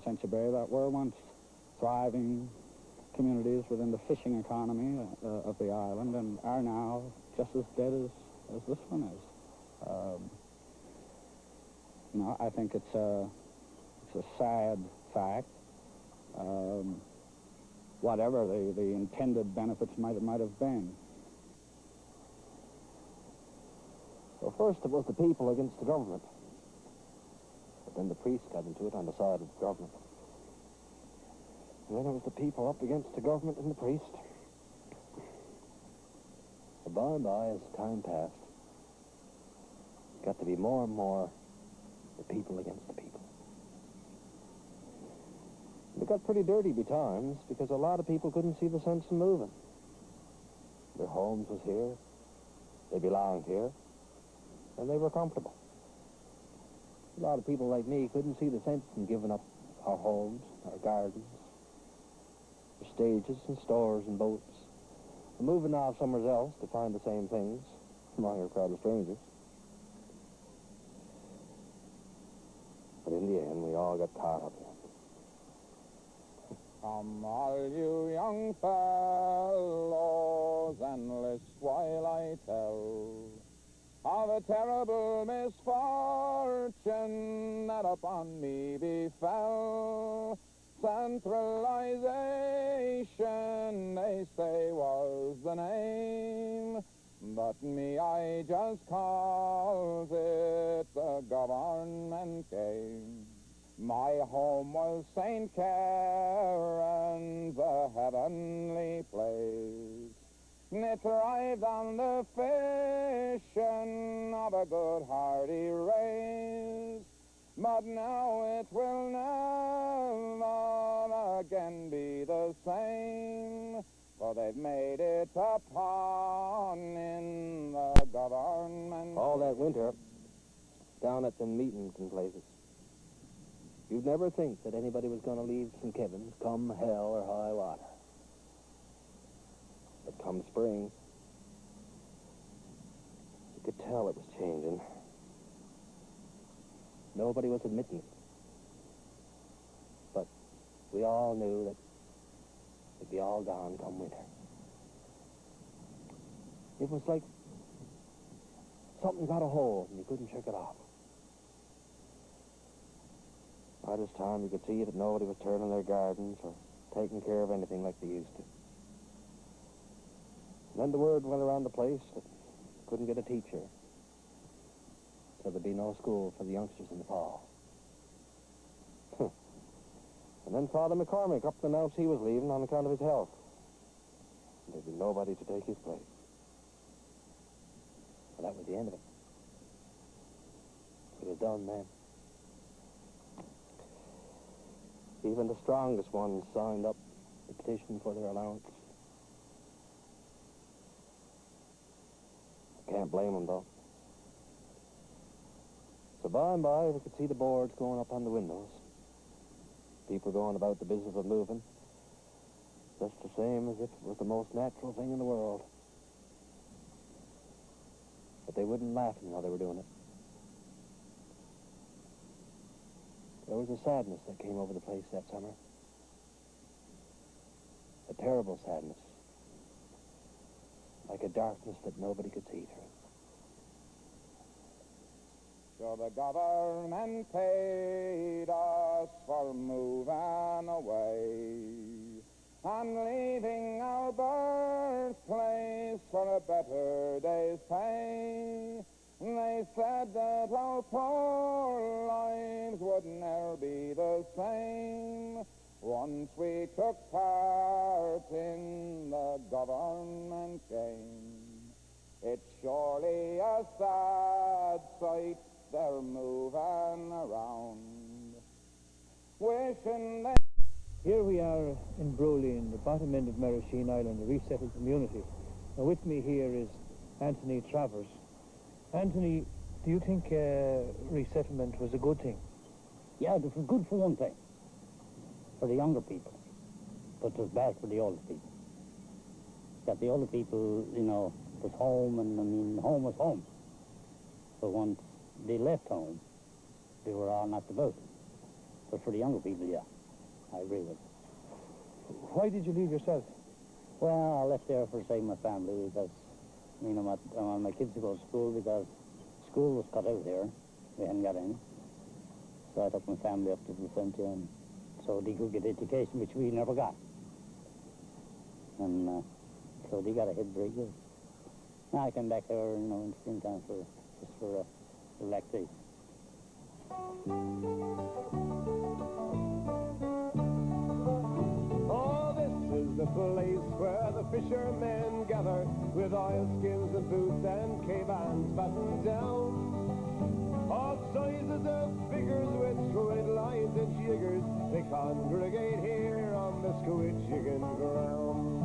St. Bay that were once thriving communities within the fishing economy of the island and are now just as dead as this one is. I think it's a sad fact. Whatever the intended benefits might have been. Well, first it was the people against the government. But then the priests got into it on the side of the government. And then it was the people up against the government and the priest. But by and by, as time passed, it got to be more and more the people against the people. It got pretty dirty betimes because a lot of people couldn't see the sense in moving. Their homes was here, they belonged here, and they were comfortable. A lot of people like me couldn't see the sense in giving up our homes, our gardens, our stages and stores and boats, and moving off somewhere else to find the same things among a crowd of strangers. But in the end, we all got caught up in it. Come all you young fellows and list while I tell of a terrible misfortune that upon me befell. Centralization, they say, was the name, but me, I just calls it the government game. My home was St. Karen's, a heavenly place. It thrived on the fishing of a good hearty race. But now it will never again be the same, for they've made it a pawn in the government. All that winter, down at the meetings and places, you'd never think that anybody was going to leave St. Kevin's come hell or high water. But come spring, you could tell it was changing. Nobody was admitting it. But we all knew that it'd be all gone come winter. It was like something got a hold and you couldn't shake it off. By this time, you could see that nobody was turning their gardens or taking care of anything like they used to. And then the word went around the place that couldn't get a teacher, so there'd be no school for the youngsters in the fall. And then Father McCormick up to announce he was leaving on account of his health. And there'd be nobody to take his place. Well, that was the end of it. It was done then. Even the strongest ones signed up the petition for their allowance. I can't blame them, though. So by and by, we could see the boards going up on the windows. People going about the business of moving, just the same as if it was the most natural thing in the world. But they wouldn't laugh while they were doing it. There was a sadness that came over the place that summer. A terrible sadness. Like a darkness that nobody could see through. So the government paid us for moving away and leaving our birthplace for a better day's pay. They said that our poor lives would never be the same once we took part in the government game. It's surely a sad sight they're moving around, wishing they... Here we are in Broley, in the bottom end of Marasheen Island, a resettled community. Now with me here is Anthony Travers. Anthony, do you think resettlement was a good thing? Yeah, it was good for one thing, for the younger people, but it was bad for the older people. That the older people, you know, was home, and I mean, home was home. But once they left home, they were all knocked about. But for the younger people, yeah, I agree with. Why did you leave yourself? Well, I left there for, say, my family because, you know, I want my kids to go to school because school was cut out there. We hadn't got any. So I took my family up to Vicente, and so they could get education, which we never got. And so they got ahead very good. Now I came back here, you know, in springtime just for relaxation. Oh, this is the place where the fishermen gather with oilskins and boots and caverns battened down. All sizes of figures with squid lines and jiggers, they congregate here on the squid-jigging ground.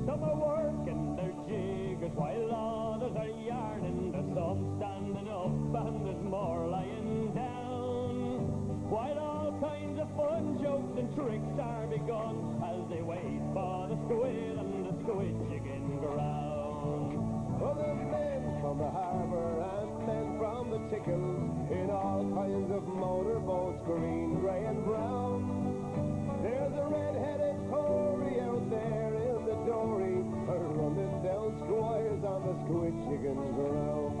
Some are working their jiggers while others are yarning. There's some standing up and there's more lying down. While all kinds of fun jokes and tricks are begun as they wait for the squid on the squid-jigging ground. Well, there's men from the harbor and men from the tickles in all kinds of motorboats, green, grey and brown. There's a red-headed Tory out there in the dory, running down squires on the squid-jigging ground.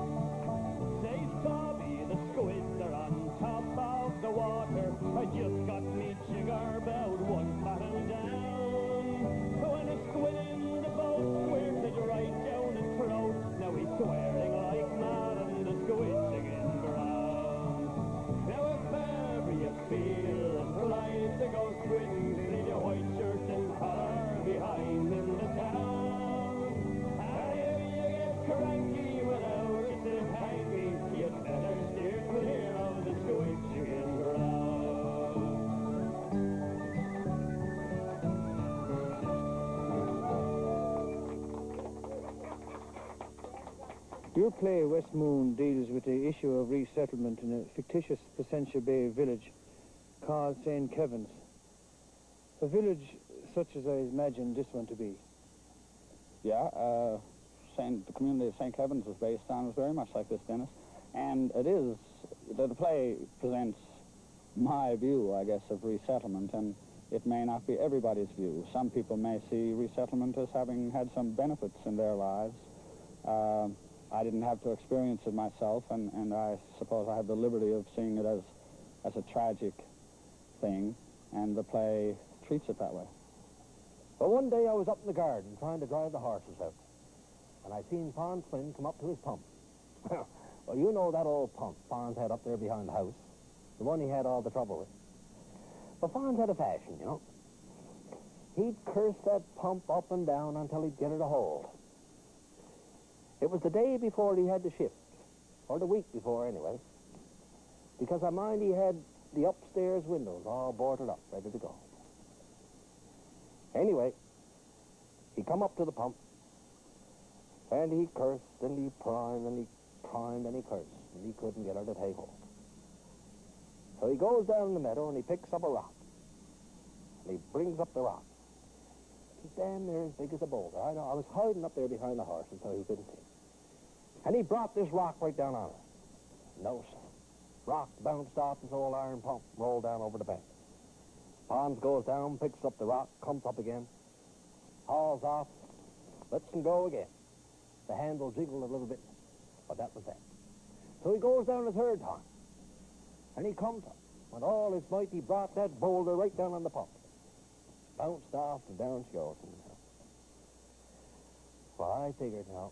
Says Bobby, the squids are on top of the water. I just got me jigger about one bottom down. When a squid in the boat squares it right down his throat. Now he's swearing like mad on the squid-jigging ground. Now if ever you feel inclined to go squidding, leave your white shirt and collar behind in the town. And if you get cranky without a stiff hanky, you'd better steer clear of the squid-jigging ground. Your play, West Moon, deals with the issue of resettlement in a fictitious Placentia Bay village called St. Kevin's. A village such as I imagined this one to be. Yeah, the community of St. Kevin's is based on is very much like this, Dennis. And it is, the play presents my view, I guess, of resettlement, and it may not be everybody's view. Some people may see resettlement as having had some benefits in their lives. I didn't have to experience it myself, and I suppose I have the liberty of seeing it as a tragic thing, and the play treats it that way. Well, one day I was up in the garden trying to drive the horses out, and I seen Pond's friend come up to his pump. Well, you know that old pump Pond had up there behind the house, the one he had all the trouble with. But Pond had a fashion, you know. He'd curse that pump up and down until he'd get her to hold. It was the day before he had to shift, or the week before anyway, because I mind he had the upstairs windows all boarded up, ready to go. Anyway, he come up to the pump, and he cursed, and he primed, and he primed, and he cursed, and he couldn't get her to take hold. So he goes down in the meadow, and he picks up a rock, and he brings up the rock. He's damn near as big as a boulder. I know, I was hiding up there behind the horses so he couldn't see. And he brought this rock right down on her. No, sir. Rock bounced off his old iron pump, rolled down over the bank. Pons goes down, picks up the rock, comes up again, hauls off, lets him go again. The handle jiggled a little bit, but that was that. So he goes down a third time, and he comes up. With all his might, he brought that boulder right down on the pump. Bounced off, and down she goes. Well, I figured now,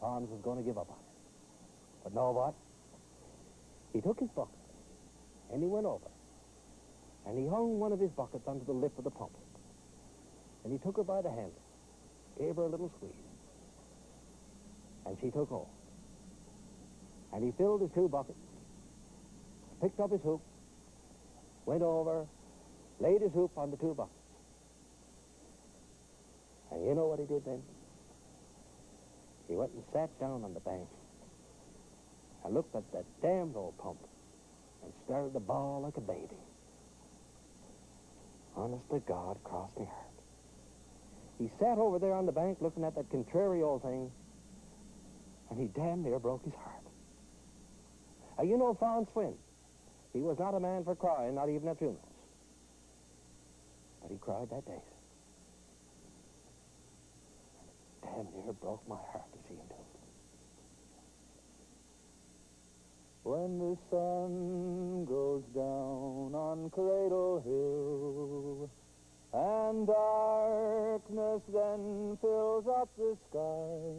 Pons was going to give up on her. But know what? He took his bucket, and he went over, and he hung one of his buckets onto the lip of the pump. And he took her by the handle, gave her a little squeeze, and she took hold. And he filled his two buckets, picked up his hoop, went over, laid his hoop on the two buckets. And you know what he did then? He went and sat down on the bank and looked at that damned old pump and started to bawl like a baby. Honest to God, crossed me heart. He sat over there on the bank looking at that contrary old thing, and he damn near broke his heart. You know Fawn's friend, He was not a man for crying, not even at funerals. But he cried that day. Damn near broke my heart to see him do it. When the sun goes down on Cradle Hill, and darkness then fills up the sky,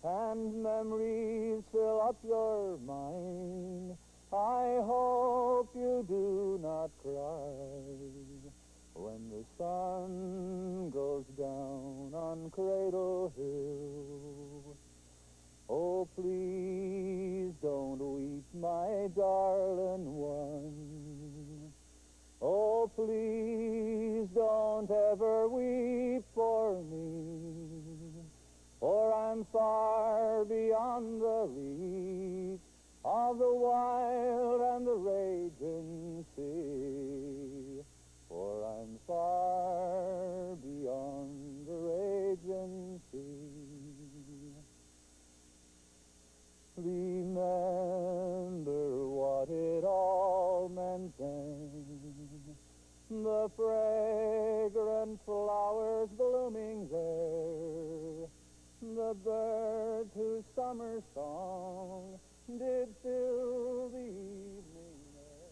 and memories fill up your mind, I hope you do not cry. When the sun goes down on Cradle Hill, oh, please don't weep, my darling one. Oh, please don't ever weep for me, for I'm far beyond the reach of the wild and the raging sea. For I'm far beyond the raging sea. Remember what it all meant then, the fragrant flowers blooming there, the birds whose summer song did fill the evening air.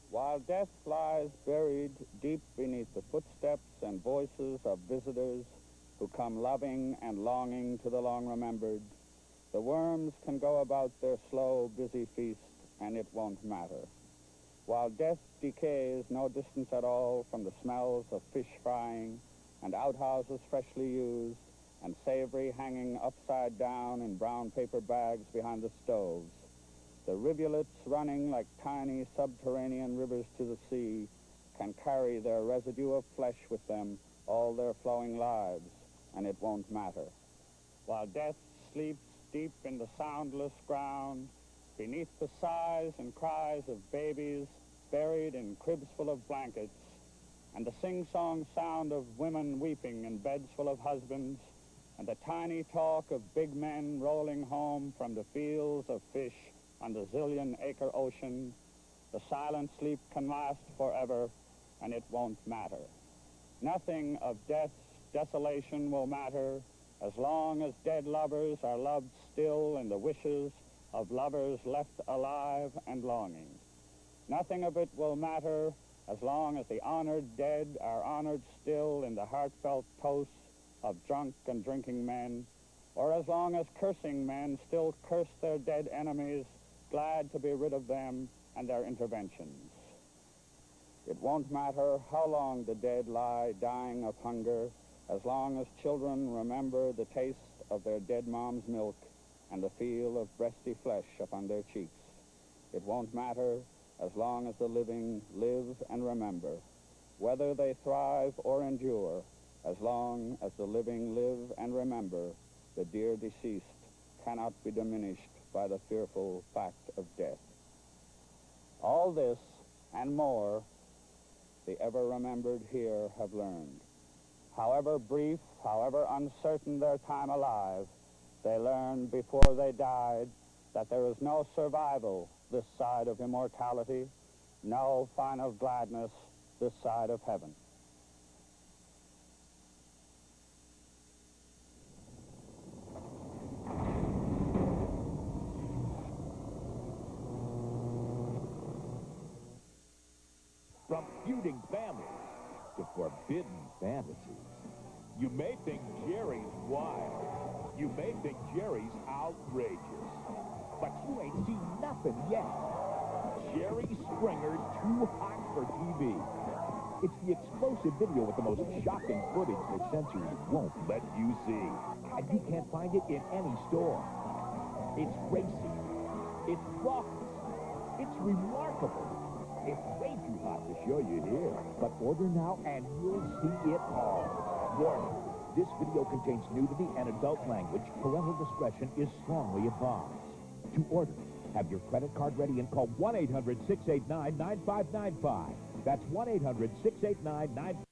While death lies buried deep beneath the footsteps and voices of visitors who come loving and longing to the long-remembered, the worms can go about their slow, busy feast, and it won't matter. While death decays no distance at all from the smells of fish frying and outhouses freshly used and savory hanging upside down in brown paper bags behind the stoves, the rivulets running like tiny subterranean rivers to the sea can carry their residue of flesh with them all their flowing lives, and it won't matter. While death sleeps deep in the soundless ground, beneath the sighs and cries of babies buried in cribs full of blankets, and the sing-song sound of women weeping in beds full of husbands, and the tiny talk of big men rolling home from the fields of fish on the zillion-acre ocean, the silent sleep can last forever, and it won't matter. Nothing of death's desolation will matter as long as dead lovers are loved still in the wishes of lovers left alive and longing. Nothing of it will matter as long as the honored dead are honored still in the heartfelt toasts of drunk and drinking men, or as long as cursing men still curse their dead enemies, glad to be rid of them and their interventions. It won't matter how long the dead lie dying of hunger, as long as children remember the taste of their dead mom's milk and the feel of breasty flesh upon their cheeks. It won't matter as long as the living live and remember, whether they thrive or endure, as long as the living live and remember, the dear deceased cannot be diminished by the fearful fact of death. All this and more the ever-remembered here have learned. However brief, however uncertain their time alive, they learned before they died that there is no survival this side of immortality, no final gladness this side of heaven. From feuding families to forbidden fantasies, you may think Jerry's wild. You may think Jerry's outrageous. But you ain't seen nothing yet. Jerry Springer, Too Hot for TV. It's the explosive video with the most shocking footage the censors won't let you see. And you can't find it in any store. It's racy. It's raucous. It's remarkable. It's way too hot to show you here. But order now and you'll see it all. Warning. This video contains nudity and adult language. Parental discretion is strongly advised. To order, have your credit card ready and call 1-800-689-9595. That's 1-800-689-9595.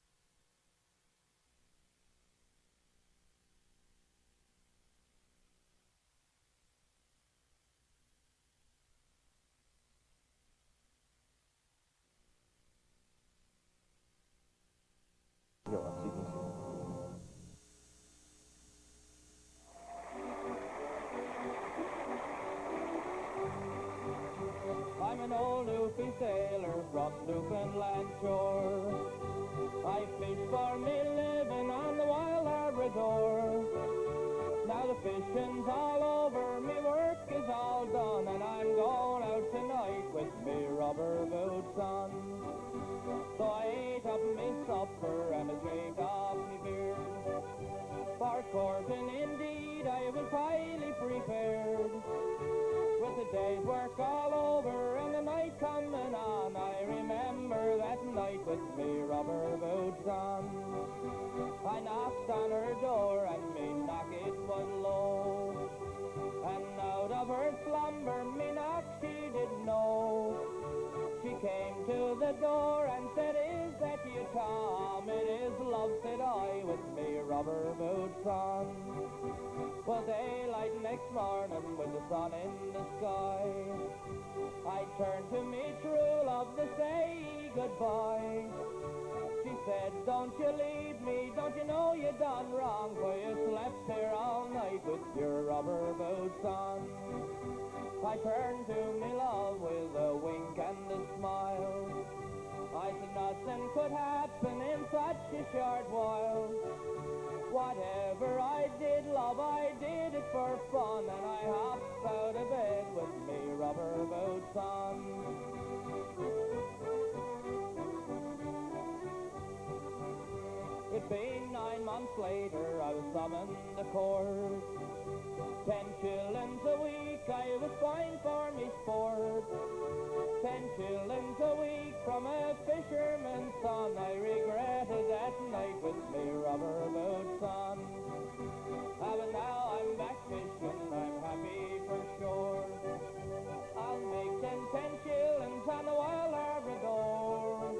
from Newfoundland shore. I fish for me living on the wild Labrador. Now the fishing's all over, me work is all done, and I'm going out tonight with me rubber boots on. So I ate up me supper and I shaved off me beard. For courting indeed I was highly prepared. With the day's work all over and the night coming on, I remember that night with me rubber boots on. I knocked on her door and me knock it was low, and out of her slumber me knock she didn't know. She came to the door and said, "Is that you, Tom?" "It is, love," said I, with me rubber boots on. Well, daylight next morning with the sun in the sky, I turned to me true love to say goodbye. She said, "Don't you leave me, don't you know you done wrong, for you slept here all night with your rubber boots on." I turned to me love with a wink and a smile. I said nothing could happen in such a short while. Whatever I did, love, I did it for fun, and I hopped out of bed with me rubber boots on. It being 9 months later, I was summoned to court. 10 shillings a week I was fined for me sport. 10 shillings a week from a fisherman's son. I regretted that night with me rubber boots on. But now I'm back fishing, I'm happy for sure. I'll make 10 shillings on the wild Labrador.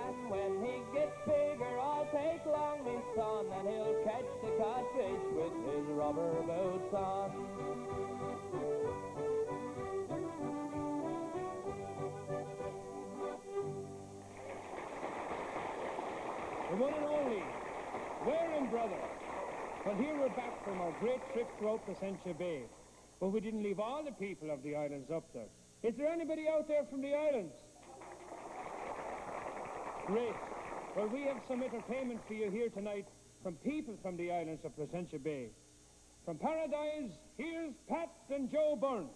And when he gets bigger, I'll take along me son, and he'll catch the codfish with his rubber boots on. The one and only, Warren Brother. Well, here we're back from our great trip throughout Placentia Bay, but we didn't leave all the people of the islands up there. Is there anybody out there from the islands? Great. Well, we have some entertainment for you here tonight from people from the islands of Placentia Bay. From Paradise, here's Pat and Joe Byrne.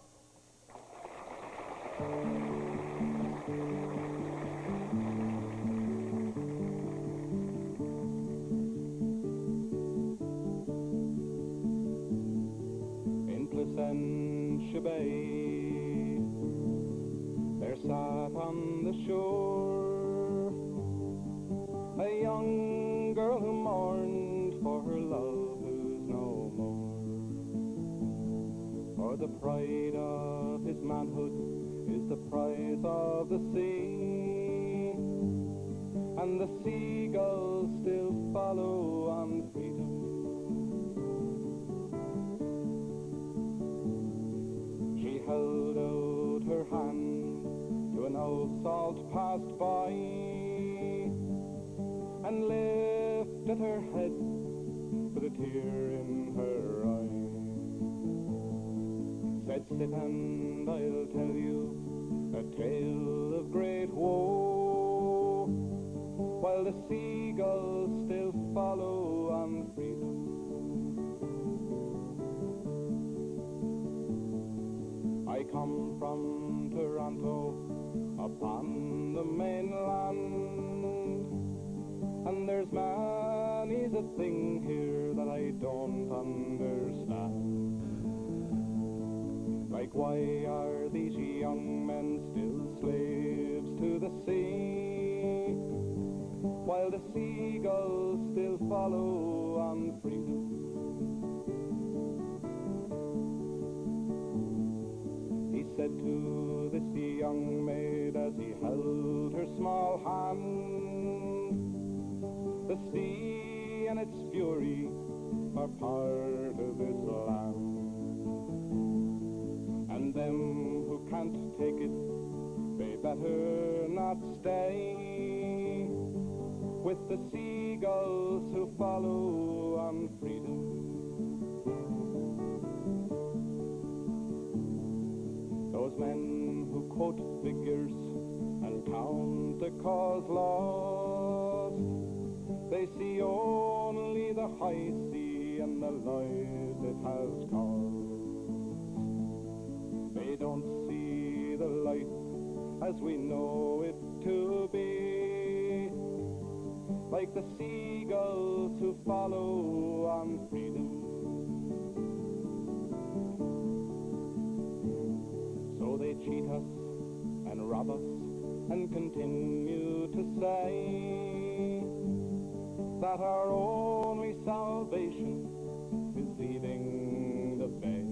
In Placentia Bay, there sat on the shore a young girl who mourned for her love who's no more. For the pride of his manhood is the prize of the sea, and the seagulls still follow on freedom. She held out her hand to an old salt passed by, and lifted her head with a tear in her eye. Said, "Sit and I'll tell you a tale of great woe, while the seagulls still follow on freedom. I come from Toronto upon the mainland, and there's many's a thing here that I don't understand. Like, why are these young men still slaves to the sea, while the seagulls still follow on freedom? He said to this young maid as he held her small hand, "The sea and its fury are part of this land, and them who can't take it, they better not stay with the seagulls who follow on freedom." Those men who quote figures and count the cause lost. They see only the high sea and the lives it has caused. They don't see the light as we know it to be, like the seagulls who follow on freedom. So they cheat us and rob us and continue to say that our only salvation is leaving the bay.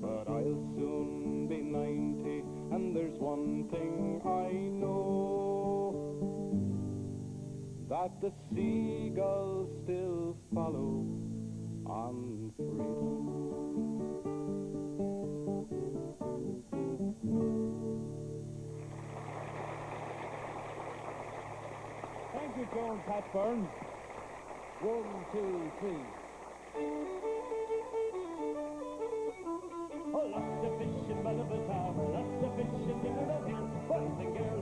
But I'll soon be 90, and there's one thing I know, that the seagulls still follow on freedom. Thank you, Joan Patburn. 1, 2, 3. Oh, lots of fish in Belleville Tower, lots of fish in Dingle Hill, boys and girls